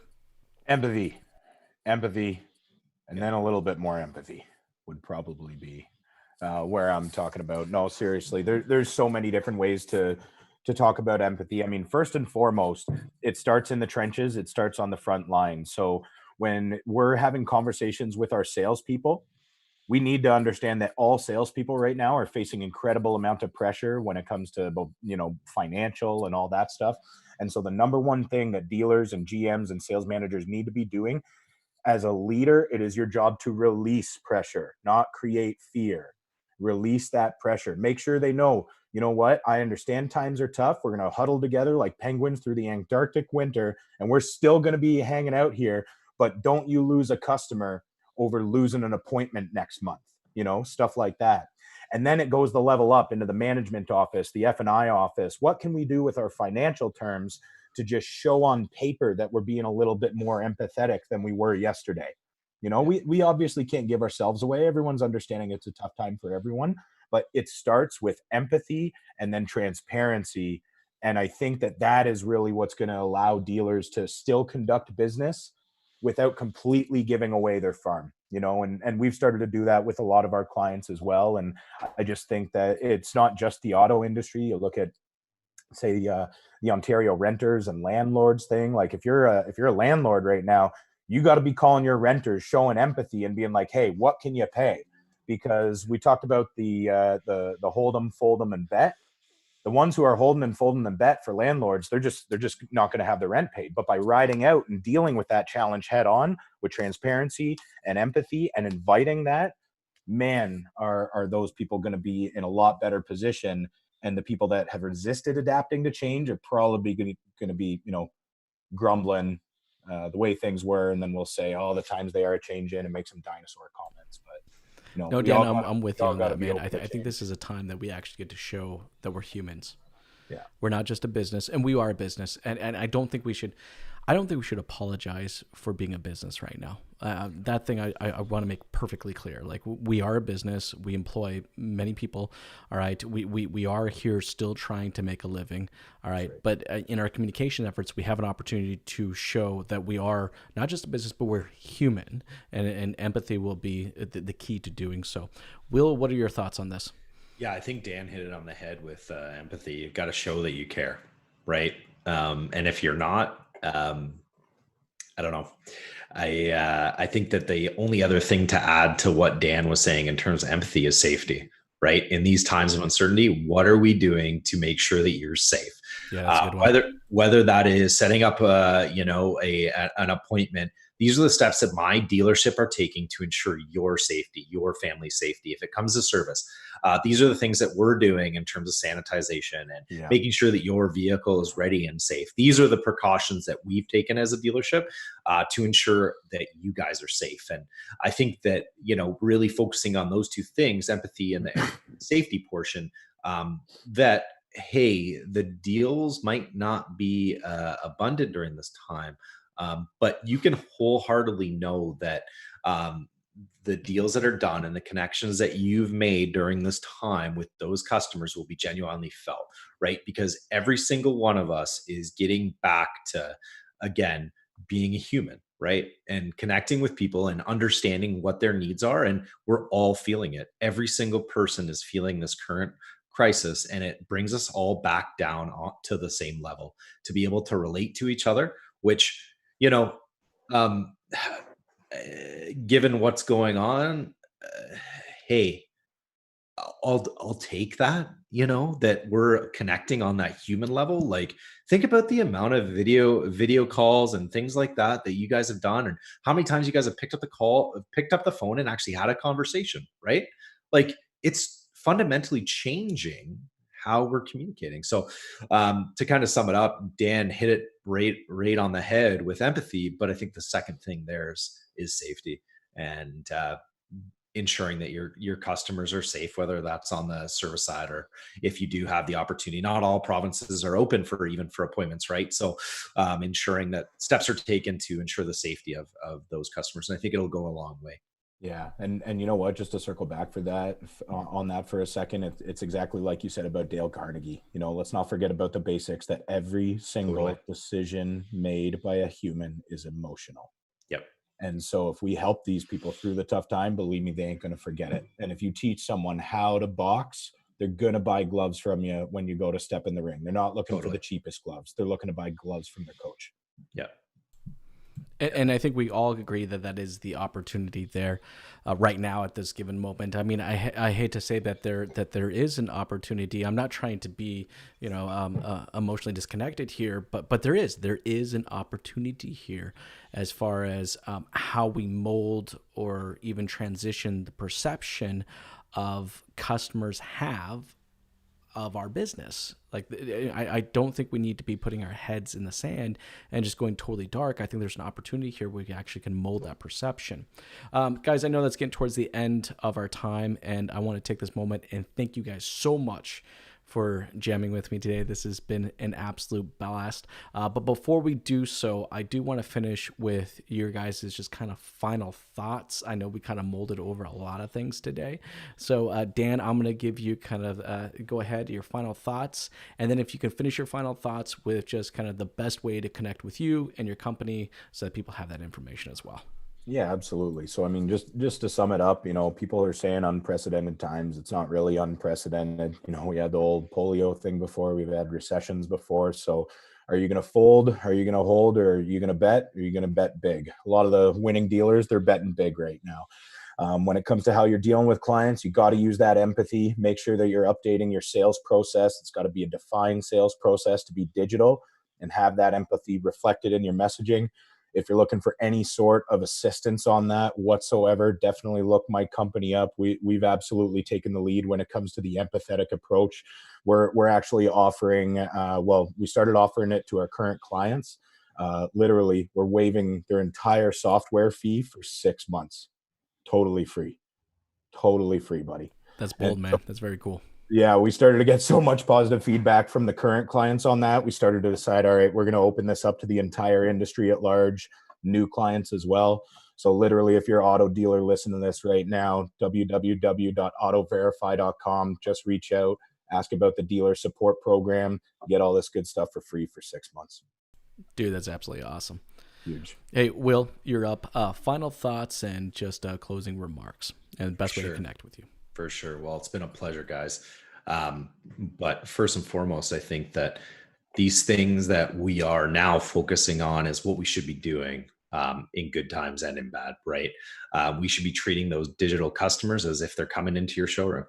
Empathy, and then a little bit more empathy would probably be where I'm talking about. No, seriously, there's so many different ways to talk about empathy. I mean, first and foremost, it starts in the trenches. It starts on the front line. So when we're having conversations with our salespeople, we need to understand that all salespeople right now are facing incredible amount of pressure when it comes to both, financial and all that stuff. And so the number one thing that dealers and GMs and sales managers need to be doing as a leader, it is your job to release pressure, not create fear. Release that pressure. Make sure they know, you know what? I understand times are tough. We're going to huddle together like penguins through the Antarctic winter, and we're still going to be hanging out here. But don't you lose a customer over losing an appointment next month, stuff like that. And then it goes the level up into the management office, the F&I office. What can we do with our financial terms to just show on paper that we're being a little bit more empathetic than we were yesterday? We obviously can't give ourselves away. Everyone's understanding it's a tough time for everyone, but it starts with empathy and then transparency. And I think that is really what's going to allow dealers to still conduct business without completely giving away their farm, and we've started to do that with a lot of our clients as well. And I just think that it's not just the auto industry. You look at, say, the Ontario renters and landlords thing. Like, if you're a landlord right now, you got to be calling your renters, showing empathy and being like, hey, what can you pay? because we talked about the hold 'em, fold 'em, and bet. The ones who are holding and folding and bet for landlords, they're just not going to have the rent paid. But by riding out and dealing with that challenge head on with transparency and empathy and inviting that, man, are those people going to be in a lot better position. And the people that have resisted adapting to change are probably going to be, grumbling the way things were. And then we'll say, oh, the times they are changing, and make some dinosaur comments. But, No, Dan, I'm with you on that, man. I think this is a time that we actually get to show that we're humans. Yeah. We're not just a business, and we are a business. And I don't think we should apologize for being a business right now. That thing I want to make perfectly clear. Like, we are a business. We employ many people. All right. We are here still trying to make a living. All right. But in our communication efforts, we have an opportunity to show that we are not just a business, but we're human, and empathy will be the key to doing so. Will, what are your thoughts on this? Yeah, I think Dan hit it on the head with empathy. You've got to show that you care, right? And if you're not, I don't know. I think that the only other thing to add to what Dan was saying in terms of empathy is safety, right? In these times of uncertainty, what are we doing to make sure that you're safe? Yeah, that's a good one. Whether that is setting up an appointment. These are the steps that my dealership are taking to ensure your safety, your family's safety. If it comes to service, these are the things that we're doing in terms of sanitization and making sure that your vehicle is ready and safe. These are the precautions that we've taken as a dealership to ensure that you guys are safe. And I think that, really focusing on those two things, empathy and the safety portion, that, hey, the deals might not be abundant during this time. But you can wholeheartedly know that the deals that are done and the connections that you've made during this time with those customers will be genuinely felt, right? Because every single one of us is getting back to, again, being a human, right? And connecting with people and understanding what their needs are. And we're all feeling it. Every single person is feeling this current crisis, and it brings us all back down to the same level to be able to relate to each other, which, given what's going on, hey, I'll take that, that we're connecting on that human level. Like, think about the amount of video calls and things like that you guys have done, and how many times you guys have picked up the phone and actually had a conversation, right? Like, it's fundamentally changing how we're communicating. So to kind of sum it up, Dan hit it right on the head with empathy. But I think the second thing there is safety, and ensuring that your customers are safe, whether that's on the service side or if you do have the opportunity. Not all provinces are open for appointments, right? So ensuring that steps are taken to ensure the safety of those customers. And I think it'll go a long way. Yeah. And you know what, just to circle back on that for a second, it's exactly like you said about Dale Carnegie. Let's not forget about the basics, that every single decision made by a human is emotional. Yep. And so if we help these people through the tough time, believe me, they ain't going to forget it. And if you teach someone how to box, they're going to buy gloves from you when you go to step in the ring. They're not looking for the cheapest gloves. They're looking to buy gloves from their coach. Yeah. And I think we all agree that is the opportunity there right now at this given moment. I mean, I hate to say that there is an opportunity. I'm not trying to be, emotionally disconnected here, but there is an opportunity here as far as how we mold or even transition the perception of customers have of our business. Like, I don't think we need to be putting our heads in the sand and just going totally dark. I think there's an opportunity here where we actually can mold that perception. Guys, I know that's getting towards the end of our time, and I want to take this moment and thank you guys so much for jamming with me today. This has been an absolute blast. But before we do so, I do want to finish with your guys' just kind of final thoughts. I know we kind of molded over a lot of things today. So Dan, I'm going to give you kind of go ahead, your final thoughts. And then if you can finish your final thoughts with just kind of the best way to connect with you and your company so that people have that information as well. Yeah, absolutely. So, I mean, just to sum it up, people are saying unprecedented times. It's not really unprecedented. We had the old polio thing before. We've had recessions before. So are you going to fold? Are you going to hold? Or are you going to bet? Are you going to bet big? A lot of the winning dealers, they're betting big right now. When it comes to how you're dealing with clients, you got to use that empathy. Make sure that you're updating your sales process. It's got to be a defined sales process to be digital, and have that empathy reflected in your messaging. If you're looking for any sort of assistance on that whatsoever, definitely look my company up. We've absolutely taken the lead when it comes to the empathetic approach. We're actually offering, we started offering it to our current clients. Literally, we're waiving their entire software fee for 6 months. Totally free. Totally free, buddy. That's bold, man. That's very cool. Yeah, we started to get so much positive feedback from the current clients on that. We started to decide, all right, we're going to open this up to the entire industry at large, new clients as well. So literally, if you're an auto dealer listening to this right now, www.autoverify.com, just reach out, ask about the dealer support program, get all this good stuff for free for 6 months. Dude, that's absolutely awesome. Huge. Hey, Will, you're up. Final thoughts and just closing remarks and best way to connect with you. For sure. Well, it's been a pleasure, guys. But first and foremost, I think that these things that we are now focusing on is what we should be doing in good times and in bad, right? We should be treating those digital customers as if they're coming into your showroom.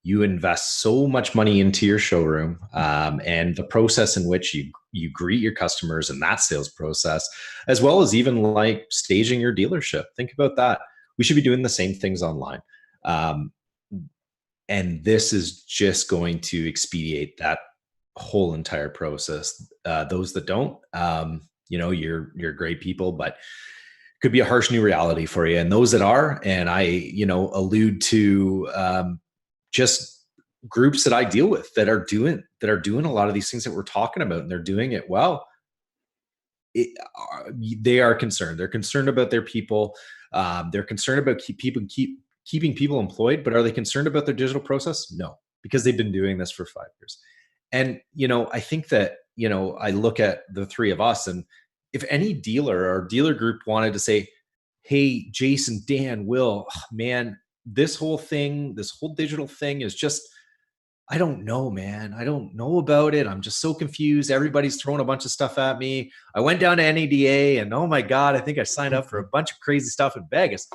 You invest so much money into your showroom, and the process in which you greet your customers and that sales process, as well as even like staging your dealership. Think about that. We should be doing the same things online. And this is just going to expedite that whole entire process. Those that don't, you're great people, but could be a harsh new reality for you. And those that are, and I, allude to just groups that I deal with that are doing a lot of these things that we're talking about, and they're doing it well. They are concerned. They're concerned about their people. They're concerned about keeping people employed, but are they concerned about their digital process? No, because they've been doing this for 5 years. And, I think that, I look at the three of us, and if any dealer or dealer group wanted to say, hey, Jason, Dan, Will, man, this whole digital thing is just, I don't know, man. I don't know about it. I'm just so confused. Everybody's throwing a bunch of stuff at me. I went down to NADA and oh my God, I think I signed up for a bunch of crazy stuff in Vegas.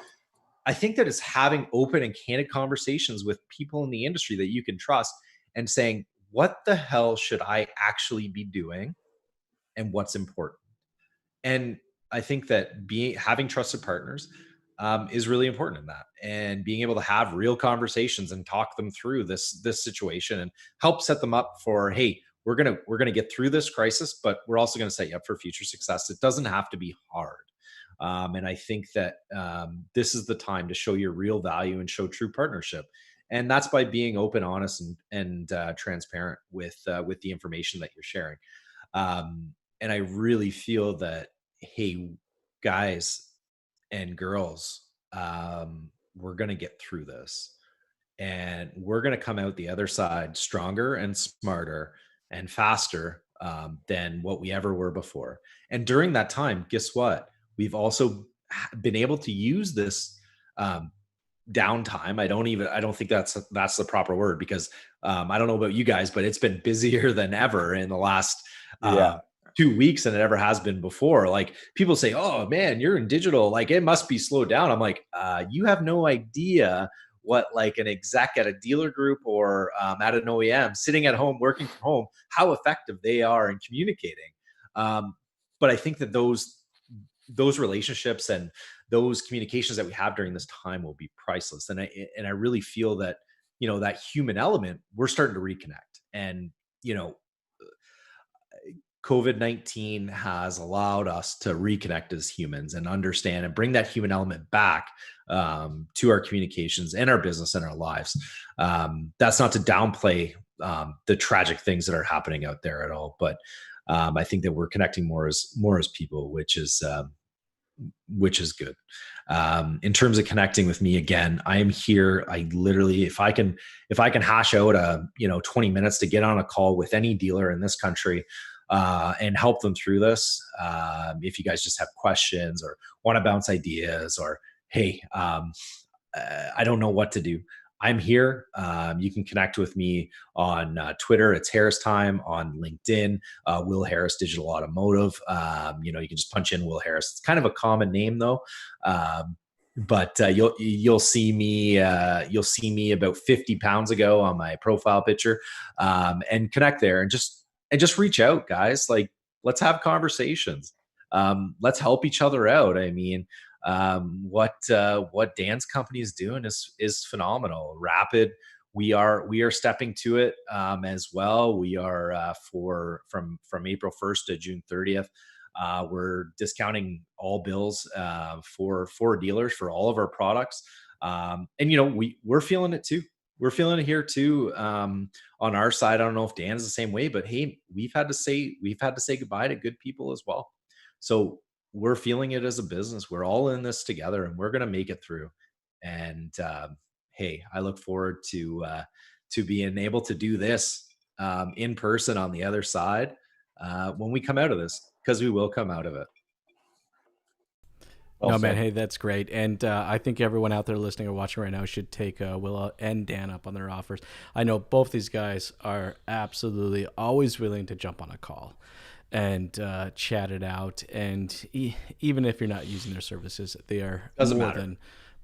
I think that it's having open and candid conversations with people in the industry that you can trust and saying, what the hell should I actually be doing and what's important? And I think that having trusted partners is really important in that, and being able to have real conversations and talk them through this situation and help set them up for, hey, we're gonna get through this crisis, but we're also going to set you up for future success. It doesn't have to be hard. And I think that this is the time to show your real value and show true partnership. And that's by being open, honest, and transparent with the information that you're sharing. And I really feel that, hey, guys and girls, we're going to get through this. And we're going to come out the other side stronger and smarter and faster than what we ever were before. And during that time, guess what? We've also been able to use this downtime. I don't think that's the proper word, because I don't know about you guys, but it's been busier than ever in the last 2 weeks than it ever has been before. Like, people say, oh man, you're in digital, like it must be slowed down. I'm like, you have no idea what like an exec at a dealer group or at an OEM sitting at home, working from home, how effective they are in communicating. But I think that those relationships and those communications that we have during this time will be priceless. And I really feel that, that human element, we're starting to reconnect. And, COVID-19 has allowed us to reconnect as humans and understand and bring that human element back to our communications and our business and our lives. That's not to downplay the tragic things that are happening out there at all, but I think that we're connecting more as people, which is good. In terms of connecting with me, again, I am here. I literally, if I can hash out 20 minutes to get on a call with any dealer in this country and help them through this. If you guys just have questions or want to bounce ideas, or, hey, I don't know what to do, I'm here. You can connect with me on Twitter. It's Harris Time. On LinkedIn, Will Harris Digital Automotive. You can just punch in Will Harris. It's kind of a common name though. but you'll see me about 50 pounds ago on my profile picture, and connect there, and just reach out, guys. Like, let's have conversations. Let's help each other out. I mean, what Dan's company is doing is phenomenal. Rapid, we are stepping to it as well. We are from April 1st to June 30th. We're discounting all bills for dealers for all of our products, and we're feeling it too. We're feeling it here too on our side. I don't know if Dan's the same way, but hey, we've had to say goodbye to good people as well. So we're feeling it as a business. We're all in this together, and we're going to make it through. And hey, I look forward to being able to do this in person on the other side when we come out of this, because we will come out of it. No, man, hey, that's great. And I think everyone out there listening or watching right now should take Willa and Dan up on their offers. I know both these guys are absolutely always willing to jump on a call and chat it out. And even if you're not using their services, they are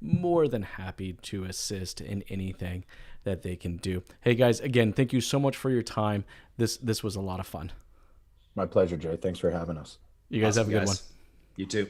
more than happy to assist in anything that they can do. Hey, guys, again, thank you so much for your time. This was a lot of fun. My pleasure, Jay. Thanks for having us. You guys have a good one. You too.